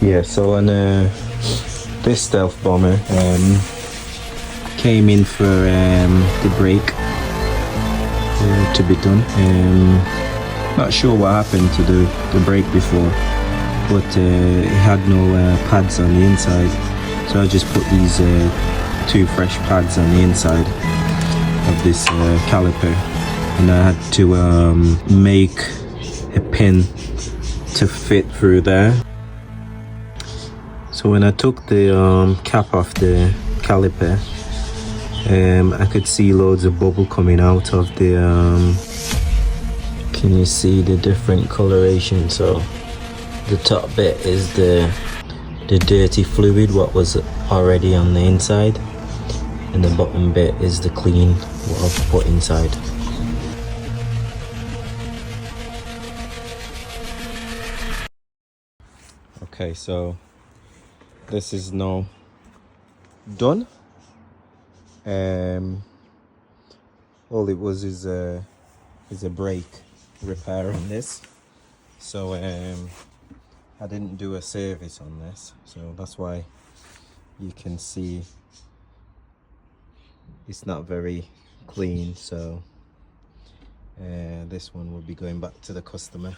Yeah, so on this stealth bomber came in for the brake to be done. Not sure what happened to the brake before, but it had no pads on the inside, so I just put these 2 fresh pads on the inside of this caliper, and I had to make a pin to fit through there. So when I took the cap off the caliper, I could see loads of bubble coming out of the can you see the different coloration? So the top bit is the dirty fluid what was already on the inside, and the bottom bit is the clean what I've put inside. Okay, so this is now done. All it was is a brake repair on this, so I didn't do a service on this, so that's why you can see it's not very clean. So this one will be going back to the customer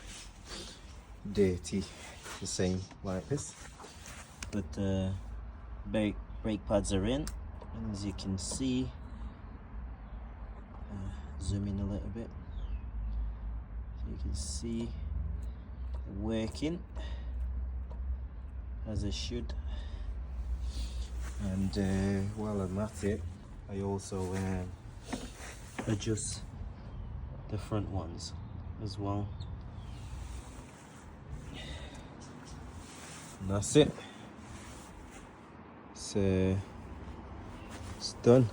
dirty, the same like this, but brake pads are in, and as you can see, zoom in a little bit so you can see working as it should. And well, and that's it. I also adjust the front ones as well, and that's it. It's done.